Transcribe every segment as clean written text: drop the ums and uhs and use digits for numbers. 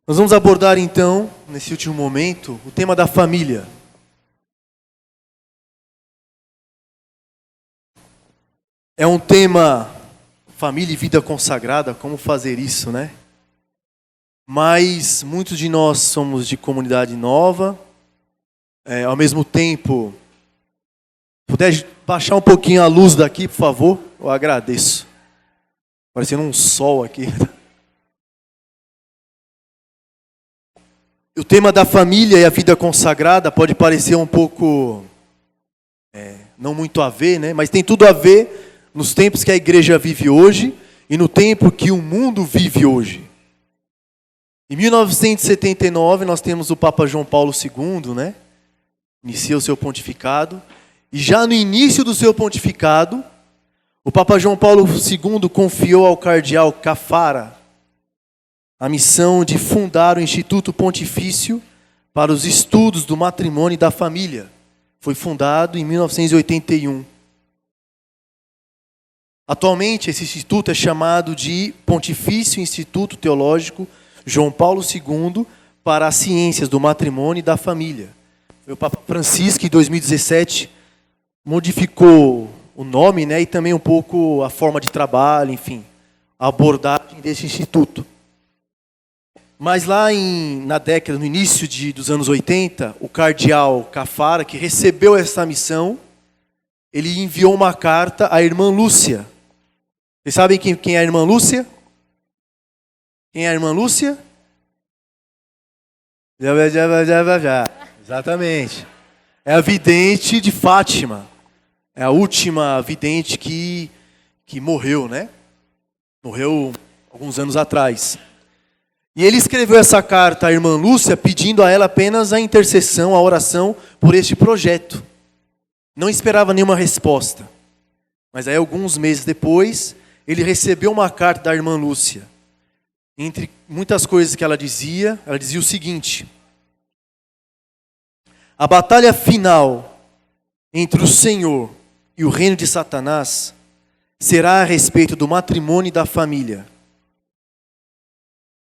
Nós vamos abordar então, nesse último momento, o tema da família. É um tema, família e vida consagrada, como fazer isso, né? Mas muitos de nós somos de comunidade nova, ao mesmo tempo, puder baixar um pouquinho a luz daqui, por favor, eu agradeço. Parecendo um sol aqui. O tema da família e a vida consagrada pode parecer um pouco, não muito a ver, né? Mas tem tudo a ver nos tempos que a igreja vive hoje e no tempo que o mundo vive hoje. Em 1979 nós temos o Papa João Paulo II, né? Inicia o seu pontificado. E já no início do seu pontificado, o Papa João Paulo II confiou ao cardeal Caffarra a missão de fundar o Instituto Pontifício para os Estudos do Matrimônio e da Família. Foi fundado em 1981. Atualmente, esse instituto é chamado de Pontifício Instituto Teológico João Paulo II para as Ciências do Matrimônio e da Família. O Papa Francisco, em 2017, modificou o nome, né, e também um pouco a forma de trabalho, enfim, a abordagem desse instituto. Mas lá na década, no início dos anos 80, o cardeal Caffarra, que recebeu essa missão, ele enviou uma carta à irmã Lúcia. Vocês sabem quem é a irmã Lúcia? Quem é a irmã Lúcia? Já. Exatamente. É a vidente de Fátima. É a última vidente que morreu, né? Morreu alguns anos atrás. E ele escreveu essa carta à irmã Lúcia pedindo a ela apenas a intercessão, a oração por este projeto. Não esperava nenhuma resposta. Mas aí alguns meses depois, ele recebeu uma carta da irmã Lúcia. Entre muitas coisas que ela dizia o seguinte: a batalha final entre o Senhor e o reino de Satanás será a respeito do matrimônio e da família.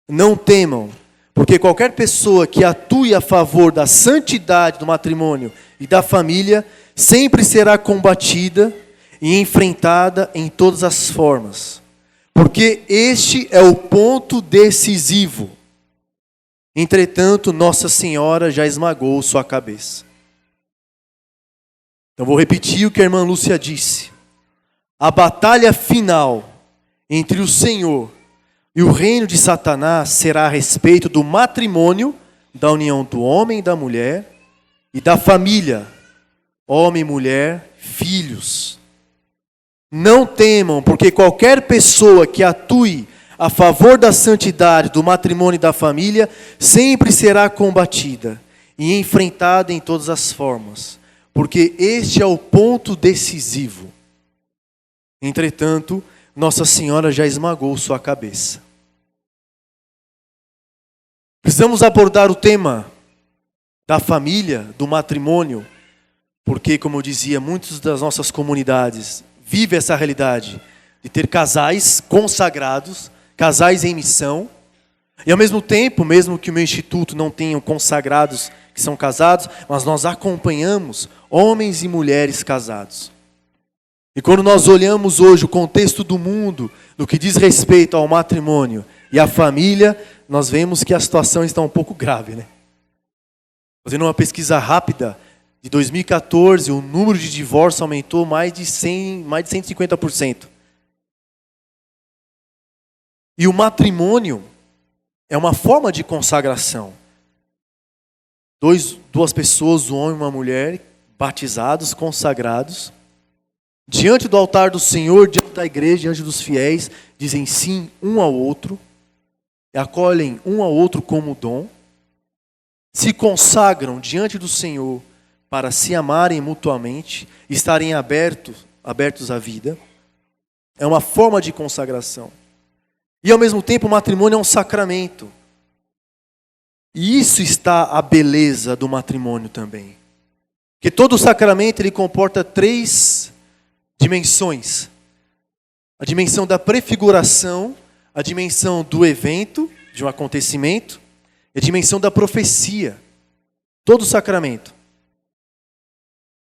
Não temam, porque qualquer pessoa que atue a favor da santidade do matrimônio e da família sempre será combatida e enfrentada em todas as formas. Porque este é o ponto decisivo. Entretanto, Nossa Senhora já esmagou sua cabeça. Então vou repetir o que a irmã Lúcia disse. A batalha final entre o Senhor e o reino de Satanás será a respeito do matrimônio, da união do homem e da mulher, e da família, homem, mulher, filhos. Não temam, porque qualquer pessoa que atue a favor da santidade do matrimônio e da família sempre será combatida e enfrentada em todas as formas, porque este é o ponto decisivo. Entretanto, Nossa Senhora já esmagou sua cabeça. Precisamos abordar o tema da família, do matrimônio, porque, como eu dizia, muitas das nossas comunidades vivem essa realidade de ter casais consagrados, casais em missão, e ao mesmo tempo, mesmo que o meu instituto não tenha consagrados que são casados, mas nós acompanhamos homens e mulheres casados. E quando nós olhamos hoje o contexto do mundo, no que diz respeito ao matrimônio e à família, nós vemos que a situação está um pouco grave, né? Fazendo uma pesquisa rápida, de 2014, o número de divórcios aumentou mais de 150%. E o matrimônio é uma forma de consagração. Duas pessoas, um homem e uma mulher, batizados, consagrados, diante do altar do Senhor, diante da igreja, diante dos fiéis, dizem sim um ao outro, acolhem um ao outro como dom, se consagram diante do Senhor para se amarem mutuamente, estarem abertos à vida. É uma forma de consagração. E ao mesmo tempo o matrimônio é um sacramento. E isso está a beleza do matrimônio também. Porque todo sacramento ele comporta 3 dimensões. A dimensão da prefiguração, a dimensão do evento, de um acontecimento, É a dimensão da profecia. Todo sacramento.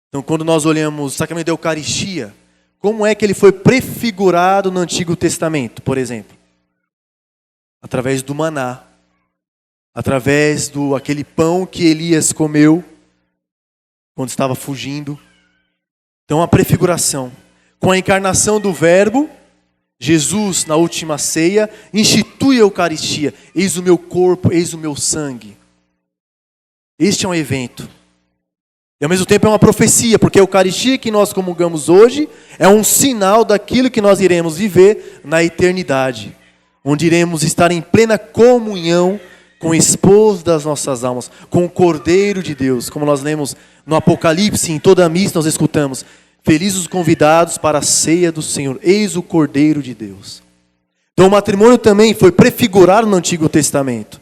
Então, quando nós olhamos o sacramento da Eucaristia, como é que ele foi prefigurado no Antigo Testamento, por exemplo? Através do maná. Através do aquele pão que Elias comeu quando estava fugindo. Então, a prefiguração. Com a encarnação do Verbo, Jesus, na última ceia, institui a Eucaristia. Eis o meu corpo, eis o meu sangue. Este é um evento. E ao mesmo tempo é uma profecia, porque a Eucaristia que nós comungamos hoje é um sinal daquilo que nós iremos viver na eternidade. Onde iremos estar em plena comunhão com o esposo das nossas almas, com o Cordeiro de Deus. Como nós lemos no Apocalipse, em toda a missa nós escutamos: felizes os convidados para a ceia do Senhor, eis o Cordeiro de Deus. Então o matrimônio também foi prefigurado no Antigo Testamento.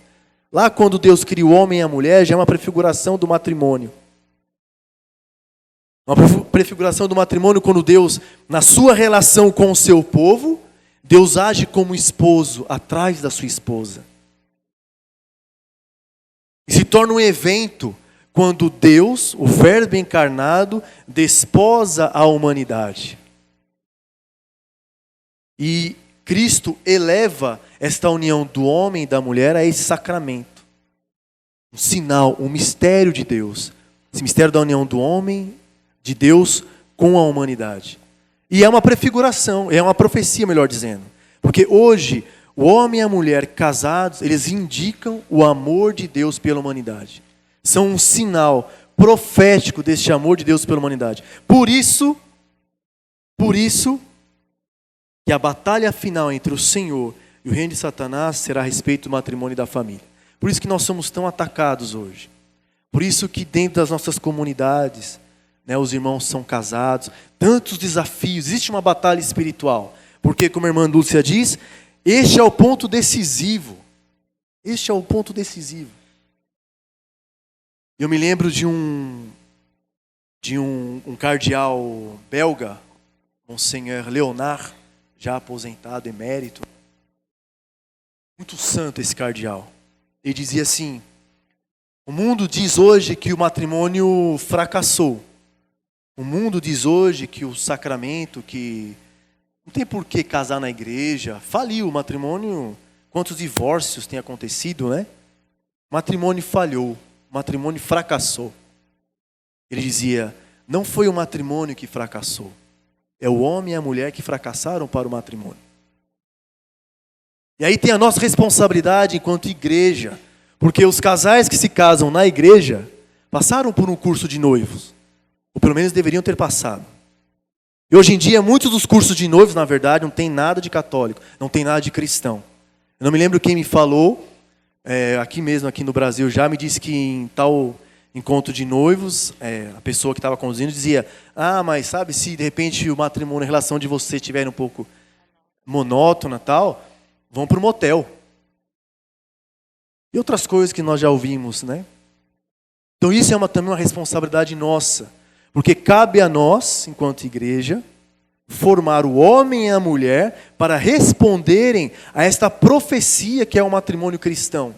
Lá quando Deus cria o homem e a mulher, já é uma prefiguração do matrimônio. Uma prefiguração do matrimônio quando Deus, na sua relação com o seu povo, Deus age como esposo atrás da sua esposa. E se torna um evento quando Deus, o Verbo encarnado, desposa a humanidade. E Cristo eleva esta união do homem e da mulher a esse sacramento. Um sinal, um mistério de Deus. Esse mistério da união do homem, de Deus com a humanidade. E é uma prefiguração, é uma profecia, melhor dizendo. Porque hoje, o homem e a mulher casados, eles indicam o amor de Deus pela humanidade. São um sinal profético deste amor de Deus pela humanidade. Por isso que a batalha final entre o Senhor e o reino de Satanás será a respeito do matrimônio e da família. Por isso que nós somos tão atacados hoje. Por isso que dentro das nossas comunidades, os irmãos são casados, tantos desafios, existe uma batalha espiritual. Porque, como a irmã Lúcia diz, este é o ponto decisivo. Este é o ponto decisivo. Eu me lembro de um cardeal belga, Monseigneur Leonard, já aposentado, emérito. Muito santo esse cardeal. Ele dizia assim: o mundo diz hoje que o matrimônio fracassou. O mundo diz hoje que o sacramento, que não tem por que casar na igreja, faliu o matrimônio. Quantos divórcios tem acontecido, né? O matrimônio falhou, o matrimônio fracassou. Ele dizia: não foi o matrimônio que fracassou, é o homem e a mulher que fracassaram para o matrimônio. E aí tem a nossa responsabilidade enquanto igreja, porque os casais que se casam na igreja passaram por um curso de noivos. Ou pelo menos deveriam ter passado. E hoje em dia, muitos dos cursos de noivos, na verdade, não tem nada de católico, não tem nada de cristão. Eu não me lembro quem me falou, aqui mesmo, aqui no Brasil, já me disse que em tal encontro de noivos, a pessoa que estava conduzindo dizia: mas sabe, se de repente o matrimônio, a relação de vocês estiver um pouco monótona e tal, vão para o motel. E outras coisas que nós já ouvimos, né? Então isso é também uma responsabilidade nossa. Porque cabe a nós, enquanto igreja, formar o homem e a mulher para responderem a esta profecia que é o matrimônio cristão.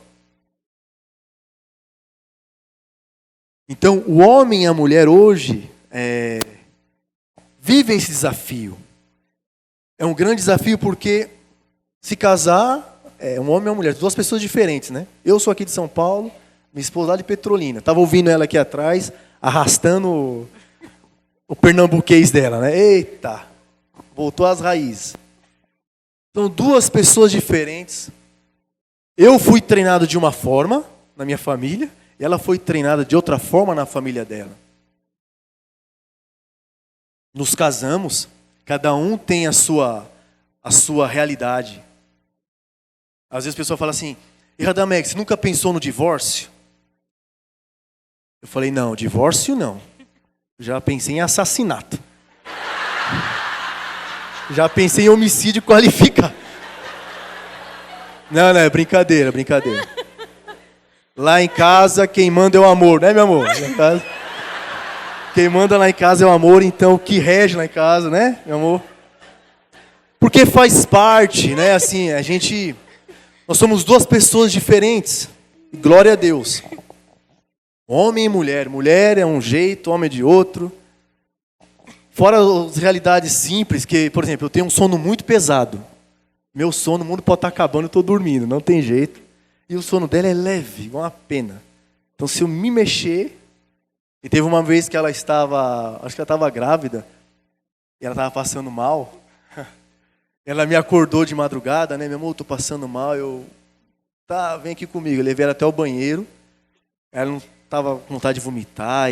Então, o homem e a mulher hoje vivem esse desafio. É um grande desafio porque se casar é um homem e uma mulher, duas pessoas diferentes, né? Eu sou aqui de São Paulo, minha esposa lá de Petrolina. Estava ouvindo ela aqui atrás, arrastando o pernambuquês dela, né? Eita, voltou às raízes. São duas pessoas diferentes. Eu fui treinado de uma forma na minha família, e ela foi treinada de outra forma na família dela. Nos casamos, cada um tem a sua realidade. Às vezes a pessoa fala assim: e Radamex, você nunca pensou no divórcio? Eu falei: não, divórcio não. Já pensei em assassinato. Já pensei em homicídio qualificado. Não, é brincadeira. Lá em casa, quem manda é o amor, né, meu amor? Lá em casa, quem manda lá em casa é o amor, então o que rege lá em casa, né, meu amor? Porque faz parte, né, assim, nós somos duas pessoas diferentes. E glória a Deus. Homem e mulher. Mulher é um jeito, homem é de outro. Fora as realidades simples, que, por exemplo, eu tenho um sono muito pesado. Meu sono, o mundo pode estar acabando, eu estou dormindo, não tem jeito. E o sono dela é leve, igual uma pena. Então, se eu me mexer... E teve uma vez que ela estava, acho que ela estava grávida, e ela estava passando mal. Ela me acordou de madrugada, né? Meu amor, estou passando mal, tá, vem aqui comigo. Eu levei ela até o banheiro, ela não estava com vontade de vomitar,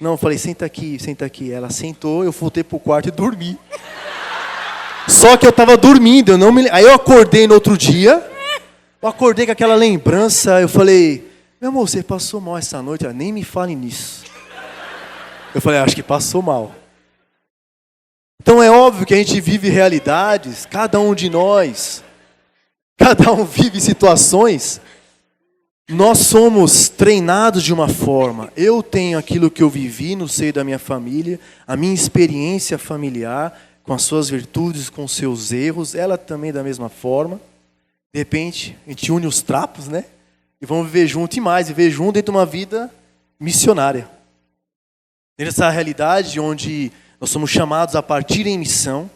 não, eu falei, senta aqui, senta aqui. Ela sentou, eu voltei pro quarto e dormi. Só que eu estava dormindo, aí eu acordei no outro dia, eu acordei com aquela lembrança, eu falei, meu amor, você passou mal essa noite? Ela, nem me fale nisso. Eu falei, acho que passou mal. Então é óbvio que a gente vive realidades, cada um de nós, cada um vive situações. Nós somos treinados de uma forma. Eu tenho aquilo que eu vivi no seio da minha família, a minha experiência familiar, com as suas virtudes, com os seus erros, ela também da mesma forma. De repente, a gente une os trapos, né? E vamos viver junto e mais, viver junto dentro de uma vida missionária. Nessa realidade onde nós somos chamados a partir em missão,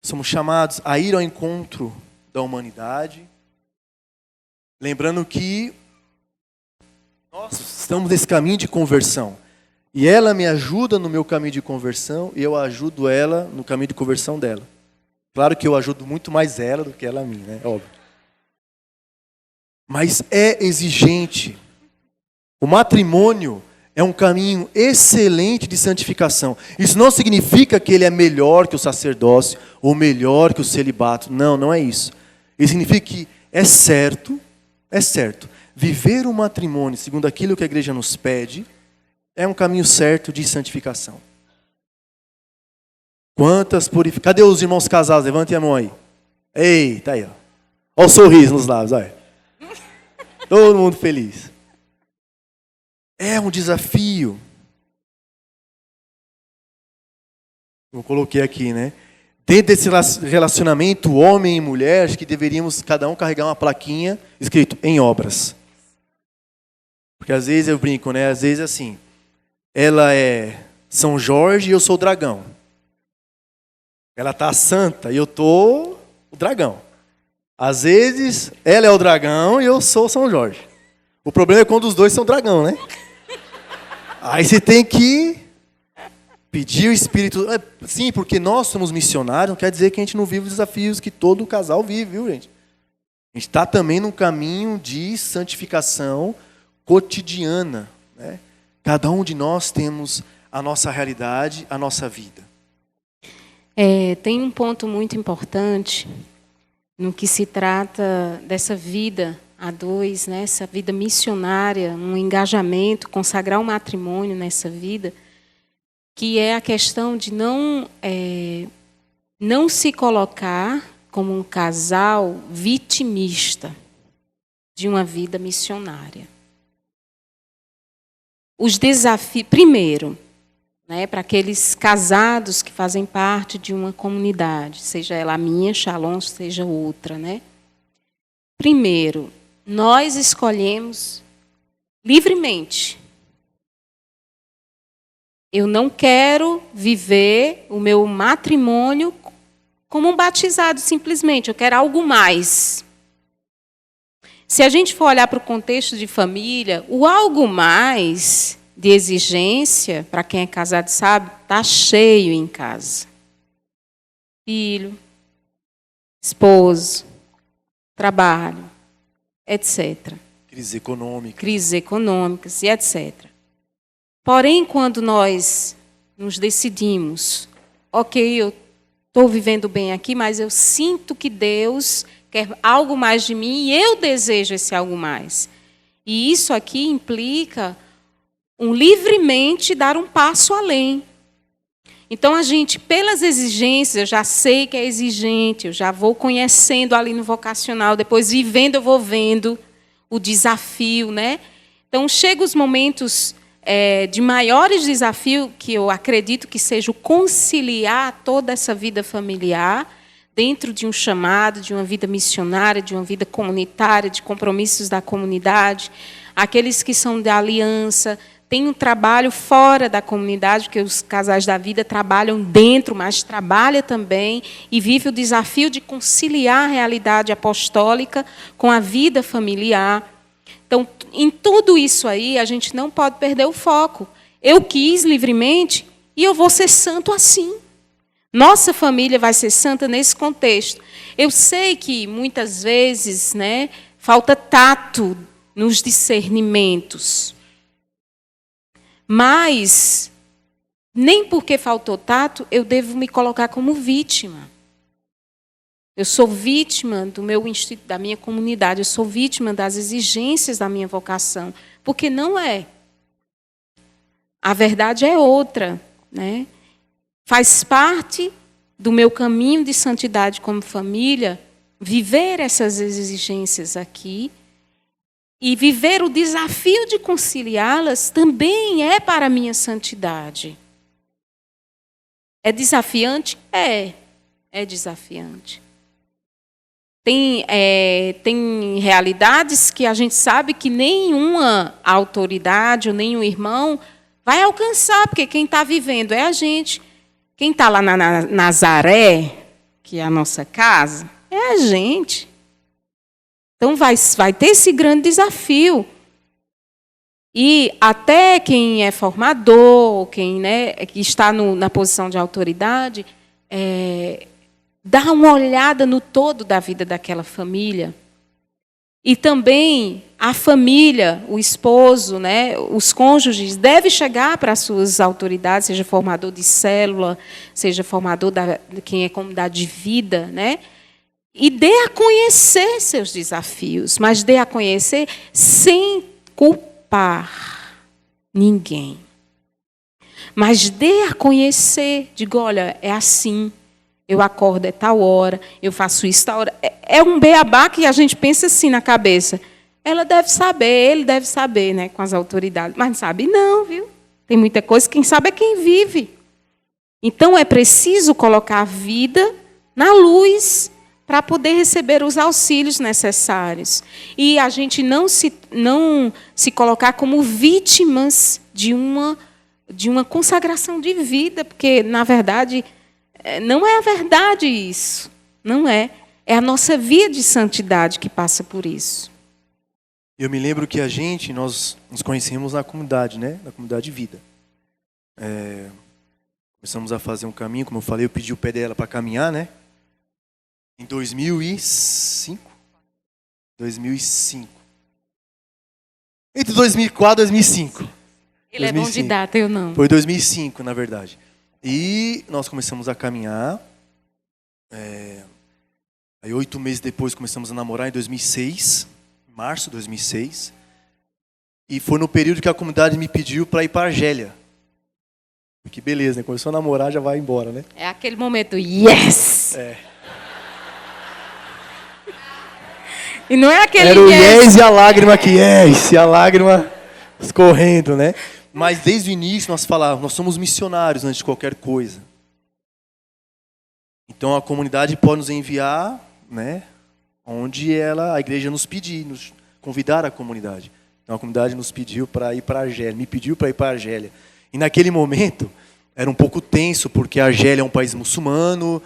somos chamados a ir ao encontro da humanidade, lembrando que nós estamos nesse caminho de conversão. E ela me ajuda no meu caminho de conversão e eu ajudo ela no caminho de conversão dela. Claro que eu ajudo muito mais ela do que ela a mim, né? Óbvio. Mas é exigente. O matrimônio é um caminho excelente de santificação. Isso não significa que ele é melhor que o sacerdócio ou melhor que o celibato. Não, não é isso. Isso significa que é certo, viver o matrimônio segundo aquilo que a igreja nos pede é um caminho certo de santificação. Cadê os irmãos casados? Levantem a mão aí. Eita, aí, ó. Olha o sorriso nos lábios, olha. Todo mundo feliz. É um desafio. Eu coloquei aqui, né? Dentro desse relacionamento, homem e mulher, acho que deveríamos cada um carregar uma plaquinha escrito em obras. Porque às vezes eu brinco, né? Às vezes assim, ela é São Jorge e eu sou o dragão. Ela tá santa e eu tô o dragão. Às vezes ela é o dragão e eu sou São Jorge. O problema é quando os dois são dragão, né? Aí você tem que pedir o Espírito... Sim, porque nós somos missionários, não quer dizer que a gente não vive os desafios que todo casal vive, viu, gente? A gente está também num caminho de santificação cotidiana, né? Cada um de nós temos a nossa realidade, a nossa vida. Tem um ponto muito importante no que se trata dessa vida a dois, né? Essa vida missionária, um engajamento, consagrar um matrimônio nessa vida, que é a questão de não se colocar como um casal vitimista de uma vida missionária. Os desafios, primeiro, né, para aqueles casados que fazem parte de uma comunidade, seja ela a minha, Shalom, seja outra, né? Primeiro, nós escolhemos livremente. Eu não quero viver o meu matrimônio como um batizado simplesmente, eu quero algo mais. Se a gente for olhar para o contexto de família, o algo mais de exigência, para quem é casado sabe, está cheio em casa. Filho, esposo, trabalho, etc. Crises econômicas e etc. Porém, quando nós nos decidimos, ok, eu estou vivendo bem aqui, mas eu sinto que Deus quer algo mais de mim e eu desejo esse algo mais. E isso aqui implica livremente dar um passo além. Então, a gente, pelas exigências, eu já sei que é exigente, eu já vou conhecendo ali no vocacional, depois vivendo, eu vou vendo o desafio, né? Então, chegam os momentos de maiores desafios, que eu acredito que seja o conciliar toda essa vida familiar, dentro de um chamado, de uma vida missionária, de uma vida comunitária, de compromissos da comunidade. Aqueles que são da aliança, têm um trabalho fora da comunidade, porque os casais da vida trabalham dentro, mas trabalham também e vivem o desafio de conciliar a realidade apostólica com a vida familiar. Então, em tudo isso aí, a gente não pode perder o foco. Eu quis livremente e eu vou ser santo assim. Nossa família vai ser santa nesse contexto. Eu sei que, muitas vezes, né, falta tato nos discernimentos. Mas, nem porque faltou tato, eu devo me colocar como vítima. Eu sou vítima do meu instituto, da minha comunidade, eu sou vítima das exigências da minha vocação, porque não é. A verdade é outra, né? Faz parte do meu caminho de santidade como família viver essas exigências aqui e viver o desafio de conciliá-las também é para a minha santidade. É desafiante? É desafiante. Tem realidades que a gente sabe que nenhuma autoridade ou nenhum irmão vai alcançar, porque quem está vivendo é a gente. Quem está lá na Nazaré, que é a nossa casa, é a gente. Então vai ter esse grande desafio. E até quem é formador, quem, né, que está na posição de autoridade, dá uma olhada no todo da vida daquela família. E também a família, o esposo, né, os cônjuges, deve chegar para as suas autoridades, seja formador de célula, seja formador de quem é comunidade de vida, né, e dê a conhecer seus desafios, mas dê a conhecer sem culpar ninguém. Mas dê a conhecer, diga, olha, é assim. Eu acordo, é tal hora, eu faço isso, tal hora. É um beabá que a gente pensa assim na cabeça. Ela deve saber, ele deve saber, né, com as autoridades. Mas não sabe não, viu? Tem muita coisa, quem sabe é quem vive. Então, é preciso colocar a vida na luz para poder receber os auxílios necessários. E a gente não se colocar como vítimas de uma consagração de vida, porque, na verdade, não é a verdade isso. Não é. É a nossa via de santidade que passa por isso. Eu me lembro que nós nos conhecemos na comunidade, né? Na comunidade de vida. Começamos a fazer um caminho, como eu falei, eu pedi o pé dela para caminhar, né? Em 2005. Entre 2004 e 2005. Ele 2005. É bom de data, eu não. Foi 2005, na verdade. E nós começamos a caminhar. Aí 8 meses depois começamos a namorar, em 2006. Março de 2006. E foi no período que a comunidade me pediu para ir para Argélia. Que beleza, né? Começou a namorar, já vai embora, né? É aquele momento, yes! E não é aquele era o yes e a lágrima que yes, e a lágrima escorrendo, né? Mas desde o início nós falávamos, nós somos missionários antes de qualquer coisa. Então a comunidade pode nos enviar, né? Onde a igreja nos pedir, nos convidar a comunidade. Então a comunidade nos pediu para ir para a Argélia, me pediu para ir para a Argélia. E naquele momento era um pouco tenso, porque a Argélia é um país muçulmano.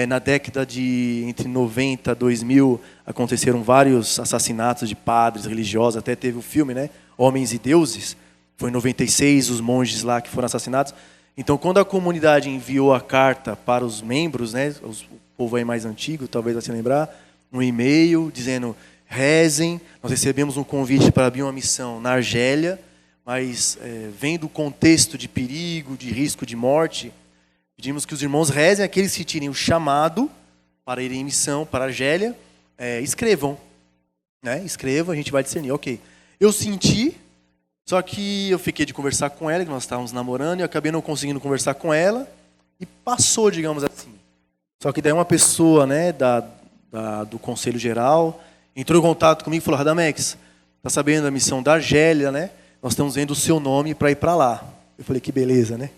Na década de entre 90 e 2000 aconteceram vários assassinatos de padres religiosos, até teve o filme, né? Homens e Deuses. Foi em 96 os monges lá que foram assassinados. Então, quando a comunidade enviou a carta para os membros, né? O povo aí mais antigo, talvez vai se lembrar, um e-mail dizendo: rezem. Nós recebemos um convite para abrir uma missão na Argélia, mas vendo o contexto de perigo, de risco de morte, pedimos que os irmãos rezem, aqueles que tirem o chamado para irem em missão para a Argélia, escrevam. Né? Escrevam, a gente vai discernir. Ok. Eu senti, só que eu fiquei de conversar com ela, que nós estávamos namorando, e eu acabei não conseguindo conversar com ela, e passou, digamos assim. Só que daí uma pessoa, né, do Conselho Geral entrou em contato comigo e falou: Radamex, está sabendo da missão da Argélia, né? Nós estamos vendo o seu nome para ir para lá. Eu falei: que beleza, né?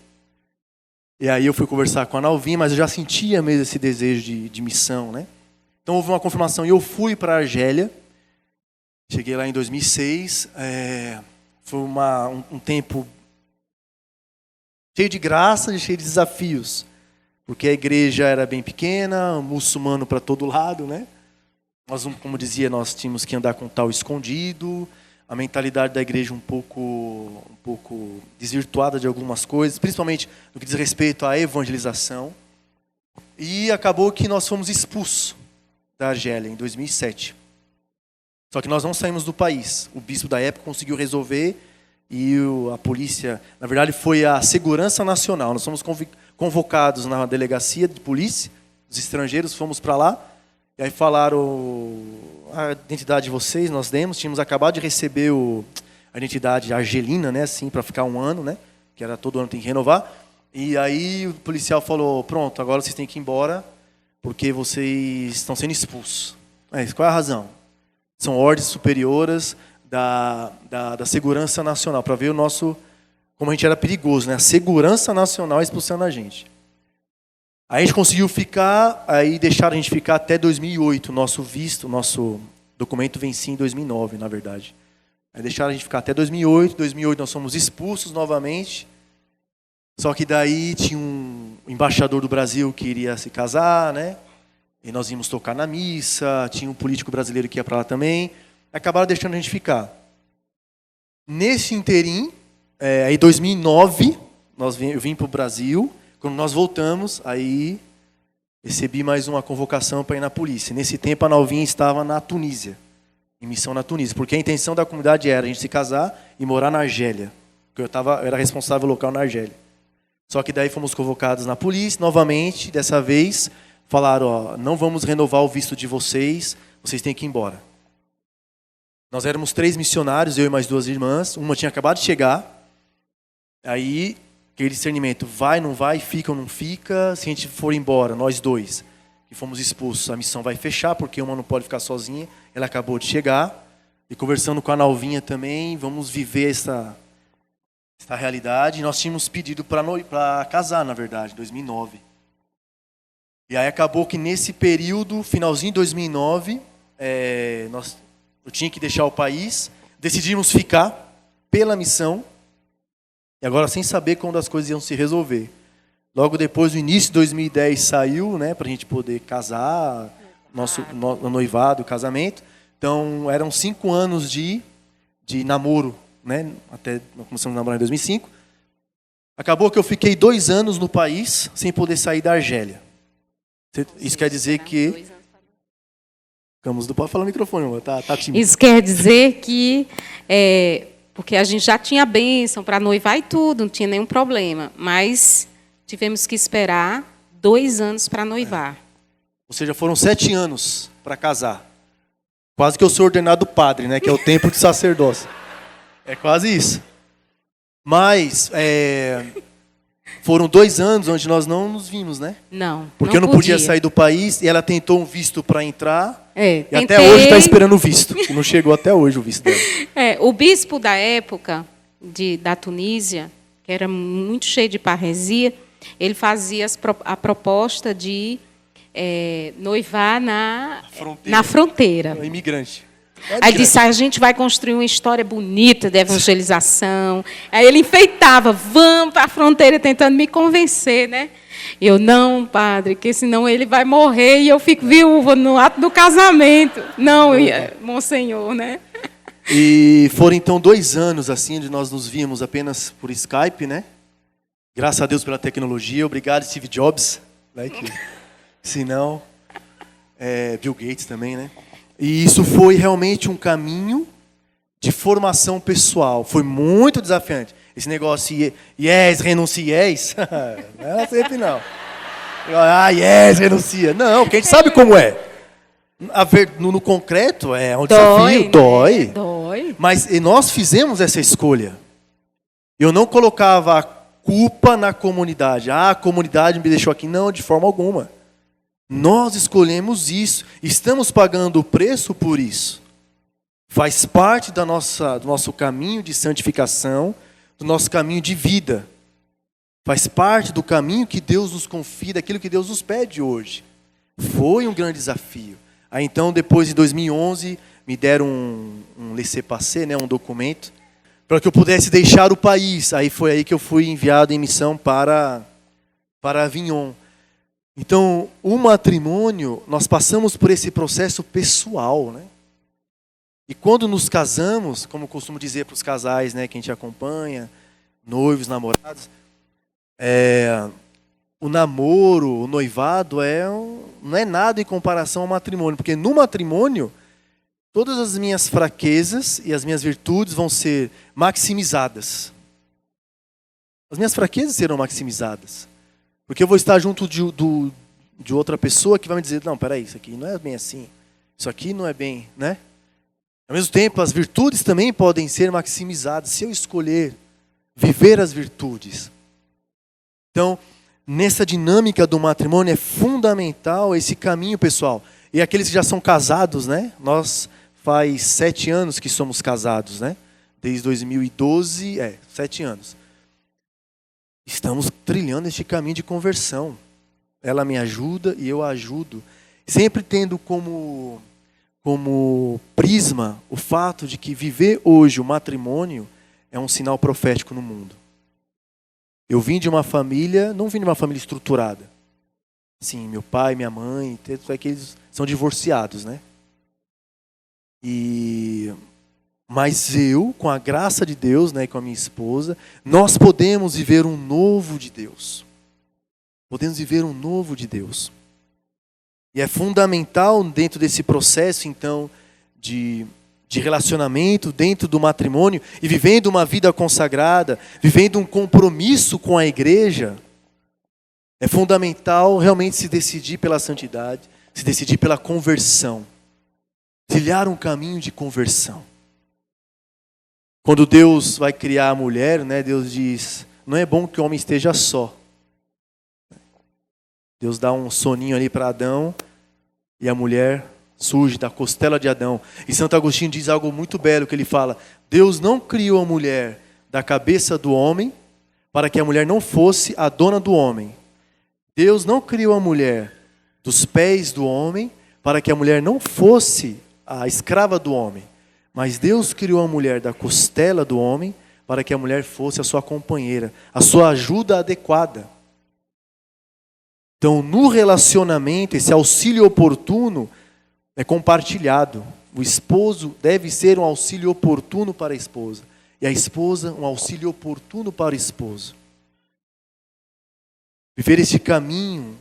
E aí eu fui conversar com a Nalvinha, mas eu já sentia mesmo esse desejo de missão, né? Então houve uma confirmação e eu fui para a Argélia. Cheguei lá em 2006. Foi um tempo cheio de graça e cheio de desafios. Porque a igreja era bem pequena, muçulmano para todo lado, né? Nós, como dizia, nós tínhamos que andar com tal escondido. A mentalidade da igreja um pouco desvirtuada de algumas coisas, principalmente no que diz respeito à evangelização. E acabou que nós fomos expulsos da Argélia em 2007. Só que nós não saímos do país. O bispo da época conseguiu resolver e a polícia, na verdade foi a Segurança Nacional. Nós fomos convocados na delegacia de polícia, os estrangeiros, fomos para lá. E aí falaram a identidade de vocês, nós demos. Tínhamos acabado de receber a identidade argelina, né, assim, para ficar 1 ano, né, que era todo ano tem que renovar. E aí o policial falou, pronto, agora vocês têm que ir embora, porque vocês estão sendo expulsos. Qual é a razão? São ordens superiores da Segurança Nacional, para ver como a gente era perigoso, né? A Segurança Nacional expulsando a gente. Aí a gente conseguiu ficar, aí deixaram a gente ficar até 2008, nosso visto, nosso documento vencia em 2009, na verdade. Aí deixaram a gente ficar até 2008, 2008 nós fomos expulsos novamente. Só que daí tinha um embaixador do Brasil que iria se casar, né? E nós íamos tocar na missa, tinha um político brasileiro que ia para lá também. Acabaram deixando a gente ficar. Nesse interim, aí em 2009, eu vim para o Brasil. Quando nós voltamos, aí recebi mais uma convocação para ir na polícia. Nesse tempo, a Nalvinha estava na Tunísia, em missão na Tunísia. Porque a intenção da comunidade era a gente se casar e morar na Argélia. Porque eu era responsável local na Argélia. Só que daí fomos convocados na polícia, novamente, dessa vez, falaram, não vamos renovar o visto de vocês, vocês têm que ir embora. Nós éramos 3 missionários, eu e mais 2 irmãs, uma tinha acabado de chegar, aí aquele discernimento, vai, não vai, fica ou não fica, se a gente for embora, nós 2, que fomos expulsos, a missão vai fechar, porque uma não pode ficar sozinha, ela acabou de chegar, e conversando com a Nalvinha também, vamos viver essa realidade. Nós tínhamos pedido para casar, na verdade, em 2009. E aí acabou que nesse período, finalzinho de 2009, eu tinha que deixar o país, decidimos ficar pela missão, e agora sem saber quando as coisas iam se resolver. Logo depois, no início de 2010, saiu, né, para a gente poder casar, nosso noivado, casamento. Então, eram 5 anos de namoro, né? Até nós começamos a namorar em 2005. Acabou que eu fiquei 2 anos no país sem poder sair da Argélia. Isso quer dizer que... Pode falar no microfone, amor. Tá tímido. Isso quer dizer que... porque a gente já tinha bênção para noivar e tudo, não tinha nenhum problema. Mas tivemos que esperar 2 anos para noivar. Ou seja, foram 7 anos para casar. Quase que eu sou ordenado padre, né? Que é o tempo de sacerdócio. É quase isso. Mas foram 2 anos onde nós não nos vimos, né? Não. Porque eu não podia sair do país e ela tentou um visto para entrar. E tentei... até hoje está esperando o visto. Que não chegou até hoje o visto dela. O bispo da época da Tunísia, que era muito cheio de parresia, ele fazia a proposta de noivar na fronteira. Imigrante. Aí disse, a gente vai construir uma história bonita de evangelização. Aí ele enfeitava, vamos para a fronteira, tentando me convencer, né? Eu, não, padre, porque senão ele vai morrer e eu fico viúva no ato do casamento. Não, monsenhor, né? E foram então 2 anos assim, onde nós nos víamos apenas por Skype, né? Graças a Deus pela tecnologia. Obrigado, Steve Jobs. Né? Senão, Bill Gates também, né? E isso foi realmente um caminho de formação pessoal. Foi muito desafiante. Esse negócio, renunciéis. Não é sempre não. Renuncia. Não, porque a gente sabe como é. No concreto, é um desafio, dói. Dói. Mas nós fizemos essa escolha. Eu não colocava a culpa na comunidade. A comunidade me deixou aqui. Não, de forma alguma. Nós escolhemos isso, estamos pagando o preço por isso. Faz parte do nosso caminho de santificação, do nosso caminho de vida. Faz parte do caminho que Deus nos confia, daquilo que Deus nos pede hoje. Foi um grande desafio. Aí então, depois de 2011, me deram um laissez-passer, né, um documento, para que eu pudesse deixar o país. Aí foi aí que eu fui enviado em missão para Avignon. Então, o matrimônio, nós passamos por esse processo pessoal, né? E quando nos casamos, como eu costumo dizer para os casais, né, que a gente acompanha, noivos, namorados, o namoro, o noivado não é nada em comparação ao matrimônio, porque no matrimônio todas as minhas fraquezas e as minhas virtudes vão ser maximizadas. As minhas fraquezas serão maximizadas, porque eu vou estar junto de outra pessoa que vai me dizer, não, peraí, isso aqui não é bem assim, isso aqui não é bem, né? Ao mesmo tempo, as virtudes também podem ser maximizadas, se eu escolher viver as virtudes. Então, nessa dinâmica do matrimônio é fundamental esse caminho, pessoal. E aqueles que já são casados, né? Nós faz 7 anos que somos casados, né? Desde 2012, 7 anos. Estamos trilhando este caminho de conversão. Ela me ajuda e eu a ajudo. Sempre tendo como prisma o fato de que viver hoje o matrimônio é um sinal profético no mundo. Eu vim de uma família, não vim de uma família estruturada. Sim, meu pai, minha mãe, é que eles são divorciados, né? Mas eu, com a graça de Deus, né, com a minha esposa, nós podemos viver um novo de Deus. Podemos viver um novo de Deus. E é fundamental dentro desse processo, então, de relacionamento, dentro do matrimônio, e vivendo uma vida consagrada, vivendo um compromisso com a igreja, é fundamental realmente se decidir pela santidade, se decidir pela conversão. Trilhar um caminho de conversão. Quando Deus vai criar a mulher, né, Deus diz, não é bom que o homem esteja só. Deus dá um soninho ali para Adão, e a mulher surge da costela de Adão. E Santo Agostinho diz algo muito belo, que ele fala, Deus não criou a mulher da cabeça do homem, para que a mulher não fosse a dona do homem. Deus não criou a mulher dos pés do homem, para que a mulher não fosse a escrava do homem. Mas Deus criou a mulher da costela do homem, para que a mulher fosse a sua companheira, a sua ajuda adequada. Então, no relacionamento, esse auxílio oportuno é compartilhado. O esposo deve ser um auxílio oportuno para a esposa. E a esposa, um auxílio oportuno para o esposo. Viver este caminho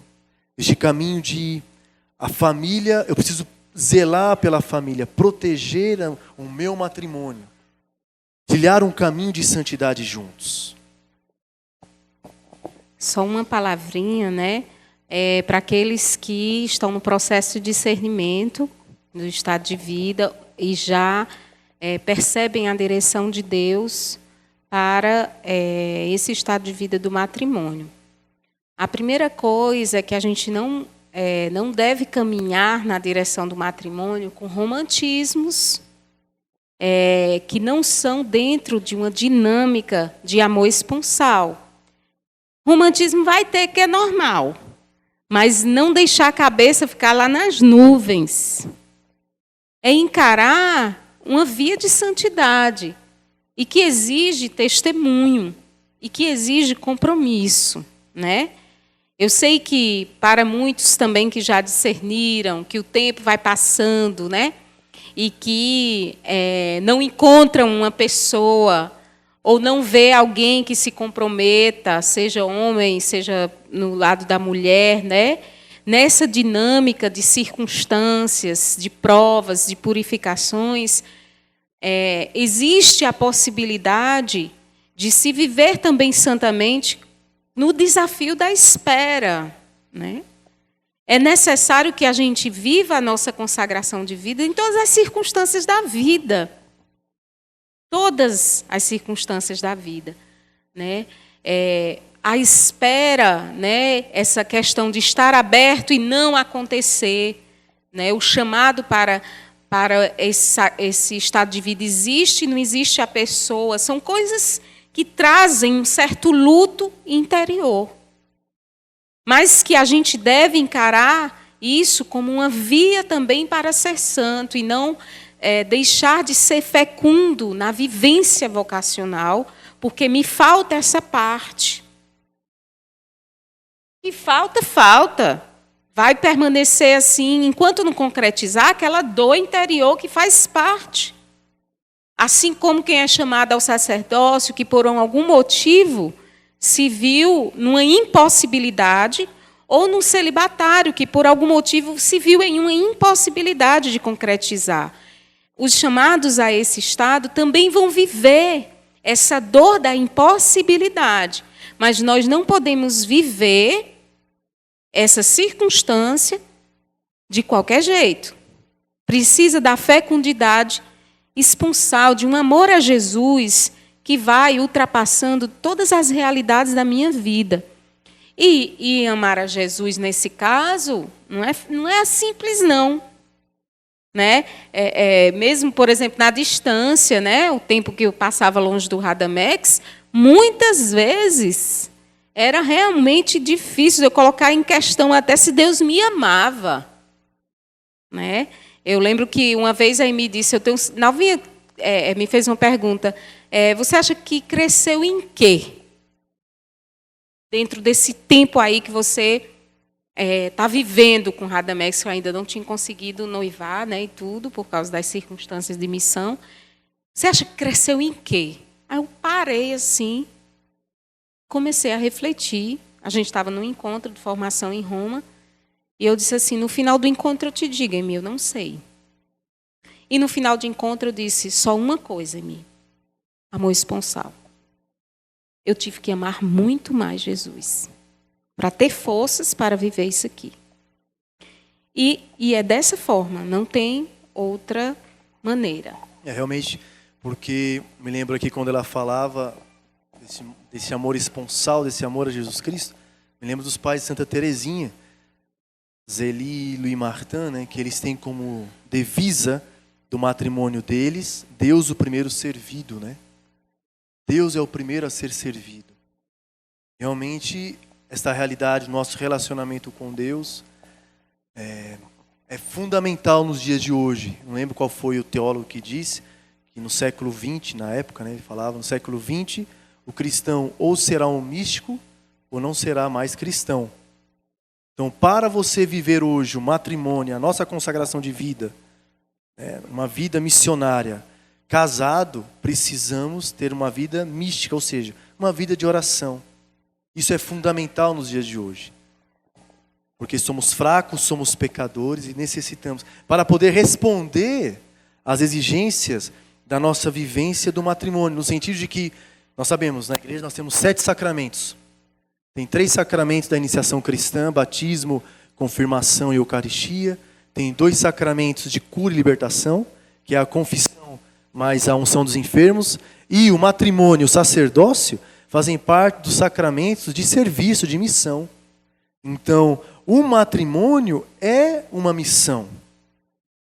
de a família, eu preciso zelar pela família, proteger o meu matrimônio. Trilhar um caminho de santidade juntos. Só uma palavrinha, né? Para aqueles que estão no processo de discernimento do estado de vida e já percebem a direção de Deus para esse estado de vida do matrimônio. A primeira coisa é que a gente não deve caminhar na direção do matrimônio com romantismos que não são dentro de uma dinâmica de amor esponsal. Romantismo vai ter, que é normal. Mas não deixar a cabeça ficar lá nas nuvens. É encarar uma via de santidade e que exige testemunho e que exige compromisso, né? Eu sei que para muitos também que já discerniram que o tempo vai passando, né? E que não encontram uma pessoa ou não vê alguém que se comprometa, seja homem, seja no lado da mulher, né? Nessa dinâmica de circunstâncias, de provas, de purificações, existe a possibilidade de se viver também santamente no desafio da espera, né? É necessário que a gente viva a nossa consagração de vida em todas as circunstâncias da vida. Todas as circunstâncias da vida, né? A espera, né? Essa questão de estar aberto e não acontecer, né? O chamado para esse estado de vida existe, não existe a pessoa, são coisas que trazem um certo luto interior. Mas que a gente deve encarar isso como uma via também para ser santo e não deixar de ser fecundo na vivência vocacional, porque me falta essa parte. E falta. Vai permanecer assim, enquanto não concretizar aquela dor interior que faz parte. Assim como quem é chamado ao sacerdócio, que por algum motivo se viu numa impossibilidade, ou num celibatário, que por algum motivo se viu em uma impossibilidade de concretizar. Os chamados a esse estado também vão viver essa dor da impossibilidade, mas nós não podemos viver essa circunstância de qualquer jeito. Precisa da fecundidade esponsal, de um amor a Jesus que vai ultrapassando todas as realidades da minha vida. E amar a Jesus, nesse caso, não é simples, não. Né? Mesmo, por exemplo, na distância, né? O tempo que eu passava longe do Radamex, muitas vezes era realmente difícil eu colocar em questão até se Deus me amava. Né? Eu lembro que uma vez a Amy disse, Nalvinha me fez uma pergunta, você acha que cresceu em quê? Dentro desse tempo aí que você está vivendo com Radamex, que eu ainda não tinha conseguido noivar, né, e tudo, por causa das circunstâncias de missão. Você acha que cresceu em quê? Aí eu parei assim, comecei a refletir. A gente estava num encontro de formação em Roma, e eu disse assim, no final do encontro eu te digo, Emi, eu não sei. E no final do encontro eu disse, só uma coisa, Emi, amor esponsal. Eu tive que amar muito mais Jesus, para ter forças para viver isso aqui. E é dessa forma, não tem outra maneira. Realmente, porque me lembro aqui quando ela falava desse amor esponsal, desse amor a Jesus Cristo, me lembro dos pais de Santa Teresinha, Zélie e Louis Martin, né, que eles têm como devisa do matrimônio deles, Deus o primeiro servido, né? Deus é o primeiro a ser servido. Realmente, esta realidade, nosso relacionamento com Deus, é fundamental nos dias de hoje. Não lembro qual foi o teólogo que disse que no século XX, na época, né, ele falava, no século XX, o cristão ou será um místico ou não será mais cristão. Então, para você viver hoje o matrimônio, a nossa consagração de vida, uma vida missionária, casado, precisamos ter uma vida mística, ou seja, uma vida de oração. Isso é fundamental nos dias de hoje. Porque somos fracos, somos pecadores e necessitamos, para poder responder às exigências da nossa vivência do matrimônio, no sentido de que, nós sabemos, na igreja nós temos 7 sacramentos. Tem 3 sacramentos da iniciação cristã, batismo, confirmação e eucaristia. Tem 2 sacramentos de cura e libertação, que é a confissão mais a unção dos enfermos, e o matrimônio e o sacerdócio fazem parte dos sacramentos de serviço, de missão. Então, o matrimônio é uma missão.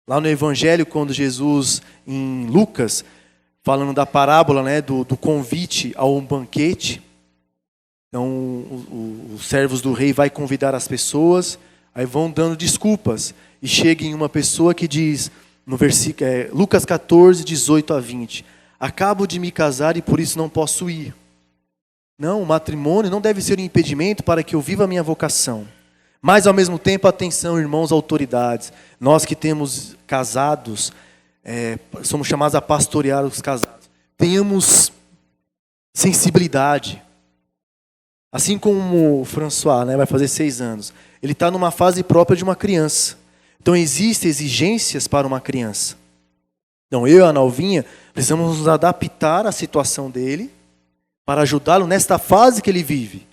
Lá no Evangelho, quando Jesus, em Lucas, falando da parábola, né, do convite a um banquete, então os servos do rei vai convidar as pessoas, aí vão dando desculpas, e chega em uma pessoa que diz, no versículo, Lucas 14, 18 a 20, acabo de me casar e por isso não posso ir. Não, o matrimônio não deve ser um impedimento para que eu viva a minha vocação. Mas, ao mesmo tempo, atenção, irmãos, autoridades. Nós que temos casados, somos chamados a pastorear os casados. Tenhamos sensibilidade. Assim como o François, né, vai fazer 6 anos. Ele está numa fase própria de uma criança. Então, existem exigências para uma criança. Então, eu e a Nalvinha precisamos nos adaptar à situação dele para ajudá-lo nesta fase que ele vive.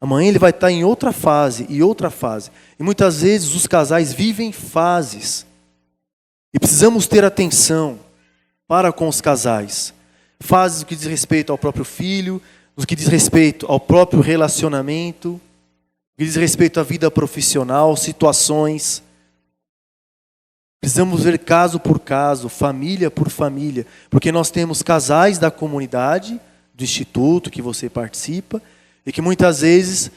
Amanhã ele vai estar em outra fase e outra fase. E muitas vezes os casais vivem fases. E precisamos ter atenção para com os casais. Fases no que diz respeito ao próprio filho, no que diz respeito ao próprio relacionamento, no que diz respeito à vida profissional, situações. Precisamos ver caso por caso, família por família, porque nós temos casais da comunidade, do instituto que você participa e que muitas vezes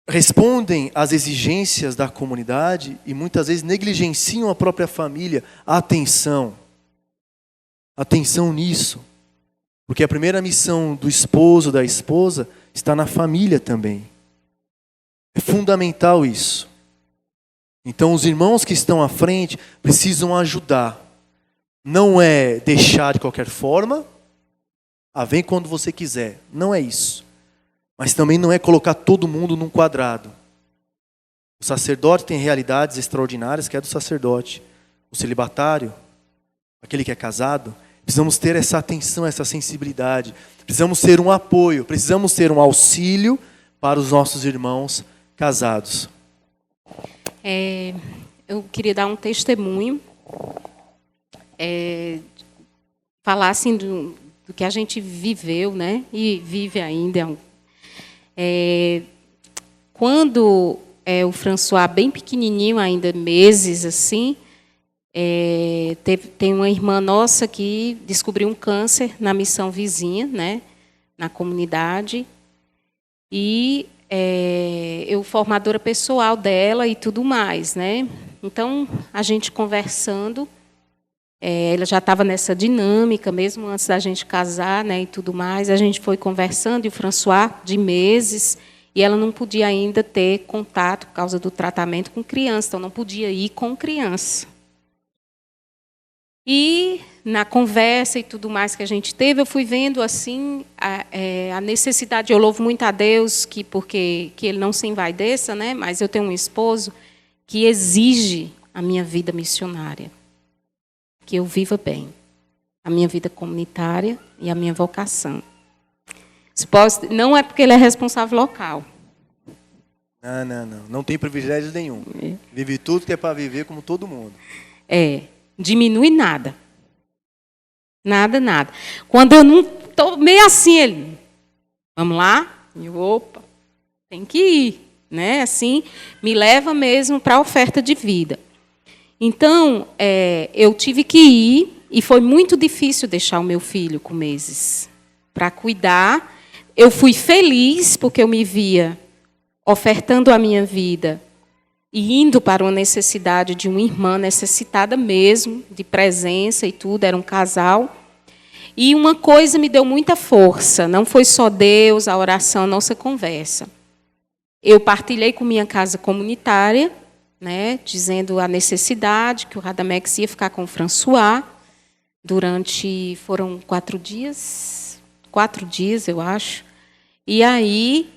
respondem às exigências da comunidade e muitas vezes negligenciam a própria família. Atenção nisso, porque a primeira missão do esposo, da esposa, está na família também. É fundamental isso. Então os irmãos que estão à frente precisam ajudar. Não é deixar de qualquer forma, vem quando você quiser. Não é isso. Mas também não é colocar todo mundo num quadrado. O sacerdote tem realidades extraordinárias que é do sacerdote. O celibatário, aquele que é casado, precisamos ter essa atenção, essa sensibilidade. Precisamos ser um apoio, precisamos ser um auxílio para os nossos irmãos casados. Eu queria dar um testemunho, falar assim do que a gente viveu, né? E vive ainda. Quando o François, bem pequenininho, ainda meses assim, tem uma irmã nossa que descobriu um câncer na missão vizinha, né? Na comunidade. E eu formadora pessoal dela e tudo mais, né? Então, a gente conversando, ela já estava nessa dinâmica, mesmo antes da gente casar, né, e tudo mais, a gente foi conversando, e o François, de meses, e ela não podia ainda ter contato, por causa do tratamento, com criança, então não podia ir com criança. E, na conversa e tudo mais que a gente teve, eu fui vendo assim a necessidade. Eu louvo muito a Deus porque Ele não se envaideça, né? Mas eu tenho um esposo que exige a minha vida missionária, que eu viva bem, a minha vida comunitária e a minha vocação. Não é porque ele é responsável local. Não tem privilégio nenhum. Vive tudo que é para viver como todo mundo. Diminui nada. Nada. Quando eu não estou meio assim, ele... Vamos lá? E eu, opa, tem que ir. Né? Assim, me leva mesmo para a oferta de vida. Então, eu tive que ir, e foi muito difícil deixar o meu filho com meses para cuidar. Eu fui feliz, porque eu me via ofertando a minha vida e indo para uma necessidade de uma irmã necessitada mesmo, de presença e tudo, era um casal. E uma coisa me deu muita força, não foi só Deus, a oração, a nossa conversa. Eu partilhei com minha casa comunitária, né, dizendo a necessidade, que o Radamex ia ficar com o François foram 4 dias, eu acho. E aí,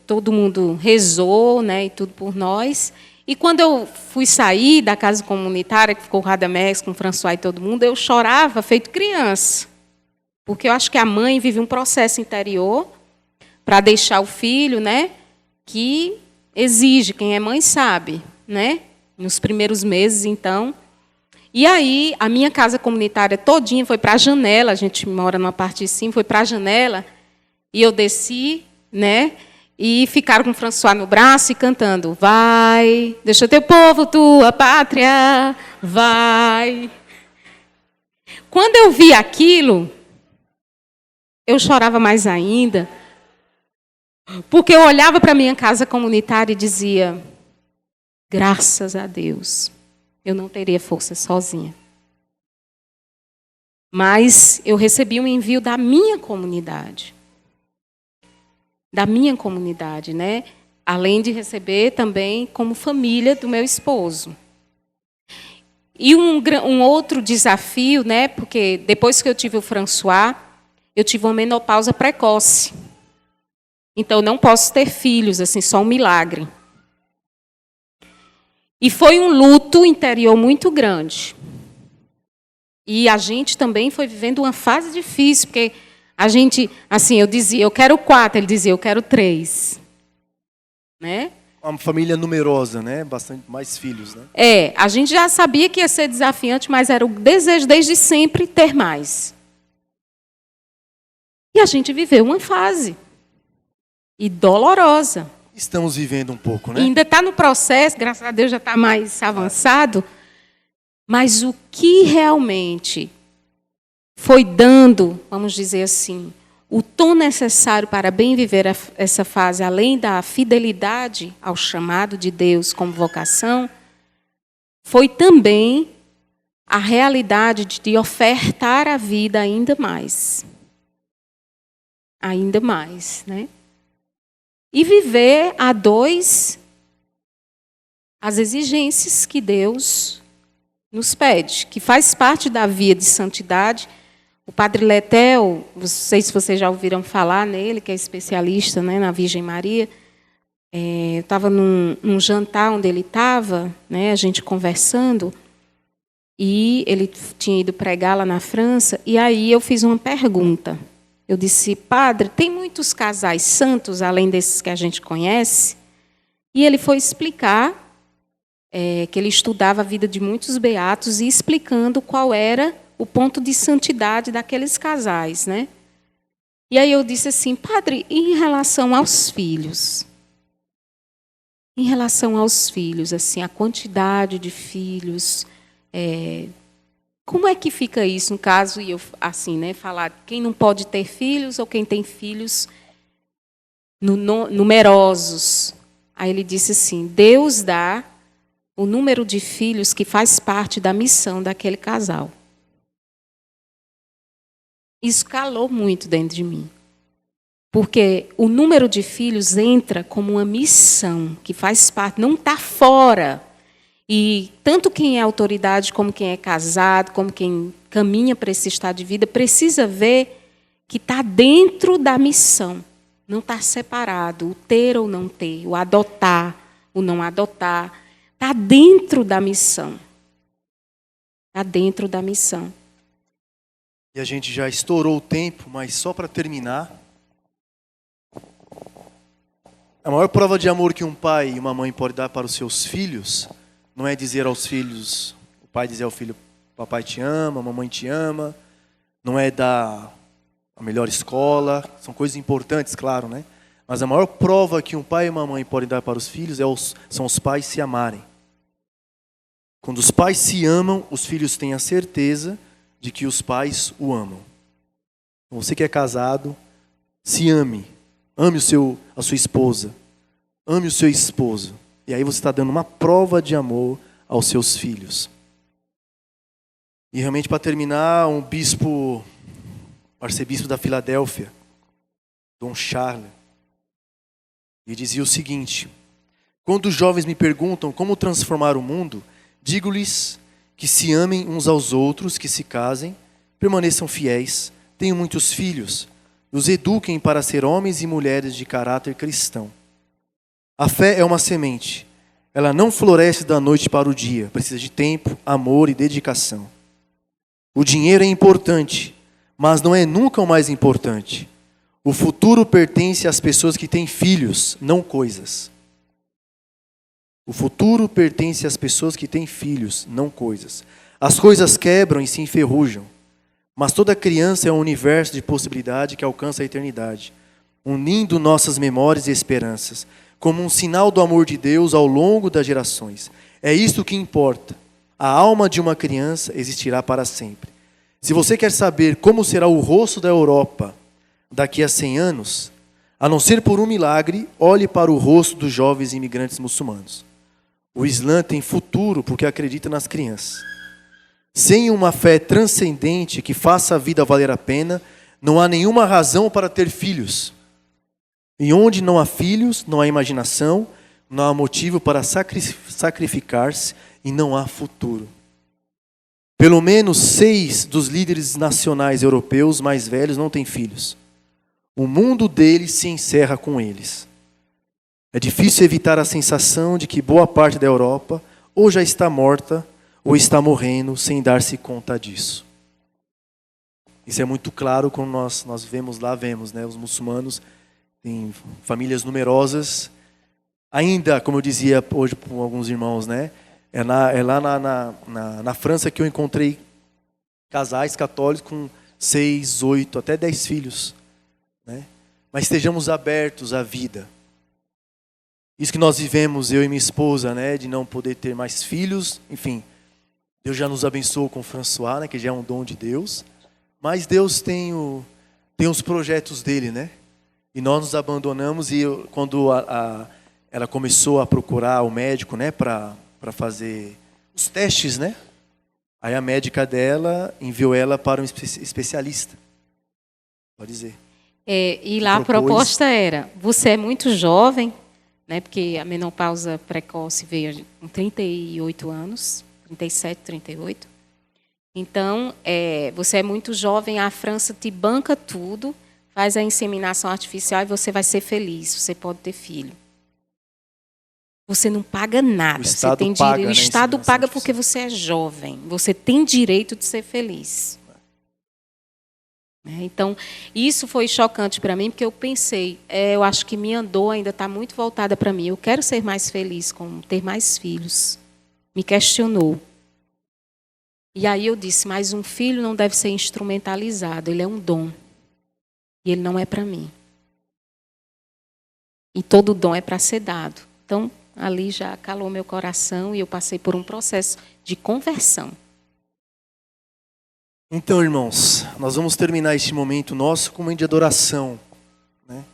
todo mundo rezou, né, e tudo por nós. E quando eu fui sair da casa comunitária, que ficou o Radamex com o François e todo mundo, eu chorava feito criança. Porque eu acho que a mãe vive um processo interior para deixar o filho, né, que exige, quem é mãe sabe, né, nos primeiros meses, então. E aí, a minha casa comunitária todinha foi para a janela, a gente mora numa parte de cima, foi para a janela, e eu desci, né, e ficaram com o François no braço e cantando, vai, deixa teu povo, tua pátria, vai. Quando eu vi aquilo, eu chorava mais ainda, porque eu olhava para a minha casa comunitária e dizia, graças a Deus, eu não teria força sozinha. Mas eu recebi um envio da minha comunidade. Né? Além de receber também como família do meu esposo. E um outro desafio, né? Porque depois que eu tive o François, eu tive uma menopausa precoce. Então, eu não posso ter filhos, assim, só um milagre. E foi um luto interior muito grande. E a gente também foi vivendo uma fase difícil, porque a gente, assim, eu dizia, eu quero 4, ele dizia, eu quero 3. Né? Uma família numerosa, né? Bastante mais filhos, né? A gente já sabia que ia ser desafiante, mas era o desejo desde sempre ter mais. E a gente viveu uma fase. E dolorosa. Estamos vivendo um pouco, né? E ainda está no processo, graças a Deus já está mais avançado. Mas o que realmente foi dando, vamos dizer assim, o tom necessário para bem viver essa fase, além da fidelidade ao chamado de Deus como vocação, foi também a realidade de ofertar a vida ainda mais. Ainda mais, né? E viver a dois as exigências que Deus nos pede, que faz parte da via de santidade. O Padre Letel, não sei se vocês já ouviram falar nele, que é especialista, né, na Virgem Maria. Eu estava num jantar onde ele estava, né, a gente conversando, e ele tinha ido pregar lá na França, e aí eu fiz uma pergunta. Eu disse: padre, tem muitos casais santos, além desses que a gente conhece? E ele foi explicar que ele estudava a vida de muitos beatos e explicando qual era o ponto de santidade daqueles casais, né? E aí eu disse assim: padre, e em relação aos filhos? Em relação aos filhos, assim, a quantidade de filhos, como é que fica isso, no caso, e eu assim, né, falar quem não pode ter filhos ou quem tem filhos numerosos? Aí ele disse assim: Deus dá o número de filhos que faz parte da missão daquele casal. Isso calou muito dentro de mim. Porque o número de filhos entra como uma missão que faz parte, não está fora. E tanto quem é autoridade, como quem é casado, como quem caminha para esse estado de vida, precisa ver que está dentro da missão. Não está separado, o ter ou não ter, o adotar, o não adotar. Está dentro da missão. Está dentro da missão. E a gente já estourou o tempo, mas só para terminar. A maior prova de amor que um pai e uma mãe podem dar para os seus filhos não é dizer aos filhos, o pai dizer ao filho: papai te ama, a mamãe te ama. Não é dar a melhor escola. São coisas importantes, claro, né? Mas a maior prova que um pai e uma mãe podem dar para os filhos são os pais se amarem. Quando os pais se amam, os filhos têm a certeza de que os pais o amam. Você que é casado, se ame. Ame a sua esposa. Ame o seu esposo. E aí você está dando uma prova de amor aos seus filhos. E realmente, para terminar, o arcebispo da Filadélfia, Dom Charles, ele dizia o seguinte: quando os jovens me perguntam como transformar o mundo, digo-lhes que se amem uns aos outros, que se casem, permaneçam fiéis, tenham muitos filhos, os eduquem para ser homens e mulheres de caráter cristão. A fé é uma semente. Ela não floresce da noite para o dia. Precisa de tempo, amor e dedicação. O dinheiro é importante, mas não é nunca o mais importante. O futuro pertence às pessoas que têm filhos, não coisas. O futuro pertence às pessoas que têm filhos, não coisas. As coisas quebram e se enferrujam, mas toda criança é um universo de possibilidade que alcança a eternidade, unindo nossas memórias e esperanças, como um sinal do amor de Deus ao longo das gerações. É isso que importa. A alma de uma criança existirá para sempre. Se você quer saber como será o rosto da Europa daqui a 100 anos, a não ser por um milagre, olhe para o rosto dos jovens imigrantes muçulmanos. O Islã tem futuro porque acredita nas crianças. Sem uma fé transcendente que faça a vida valer a pena, não há nenhuma razão para ter filhos. E onde não há filhos, não há imaginação, não há motivo para sacrificar-se e não há futuro. Pelo menos 6 dos líderes nacionais europeus mais velhos não têm filhos. O mundo deles se encerra com eles. É difícil evitar a sensação de que boa parte da Europa ou já está morta ou está morrendo sem dar-se conta disso. Isso é muito claro quando nós vemos, né, os muçulmanos têm famílias numerosas. Ainda, como eu dizia hoje para alguns irmãos, né, é lá na França que eu encontrei casais católicos com 6, 8, até 10 filhos. Né? Mas estejamos abertos à vida. Isso que nós vivemos, eu e minha esposa, né, de não poder ter mais filhos, enfim, Deus já nos abençoou com o François, né, que já é um dom de Deus, Mas Deus tem os projetos dele, né? E nós nos abandonamos e quando ela começou a procurar o médico, né, para fazer os testes, né? Aí a médica dela enviou ela para um especialista. Pode dizer. E lá a proposta era, você é muito jovem, né, porque a menopausa precoce veio com 38 anos, 37, 38. Então, você é muito jovem, a França te banca tudo, faz a inseminação artificial e você vai ser feliz, você pode ter filho. Você não paga nada. Você tem direito, o Estado paga porque você é jovem. Você tem direito de ser feliz. Então, isso foi chocante para mim, porque eu pensei, eu acho que minha dor ainda está muito voltada para mim. Eu quero ser mais feliz, como ter mais filhos. Me questionou. E aí eu disse, mas um filho não deve ser instrumentalizado, ele é um dom. E ele não é para mim. E todo dom é para ser dado. Então, ali já calou meu coração e eu passei por um processo de conversão. Então, irmãos, nós vamos terminar este momento nosso com um momento de adoração, né?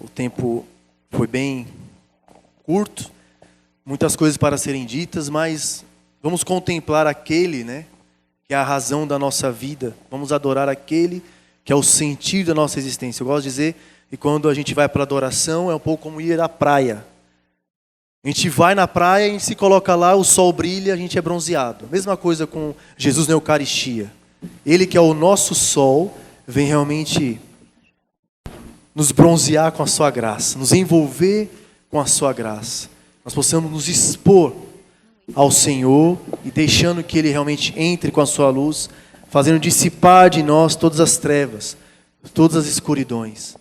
O tempo foi bem curto, muitas coisas para serem ditas, mas vamos contemplar aquele, né, que é a razão da nossa vida. Vamos adorar aquele que é o sentido da nossa existência. Eu gosto de dizer que quando a gente vai para a adoração é um pouco como ir à praia. A gente vai na praia, a gente se coloca lá, o sol brilha, a gente é bronzeado. Mesma coisa com Jesus na Eucaristia. Ele que é o nosso sol, vem realmente nos bronzear com a sua graça, nos envolver com a sua graça. Nós possamos nos expor ao Senhor e deixando que Ele realmente entre com a sua luz, fazendo dissipar de nós todas as trevas, todas as escuridões.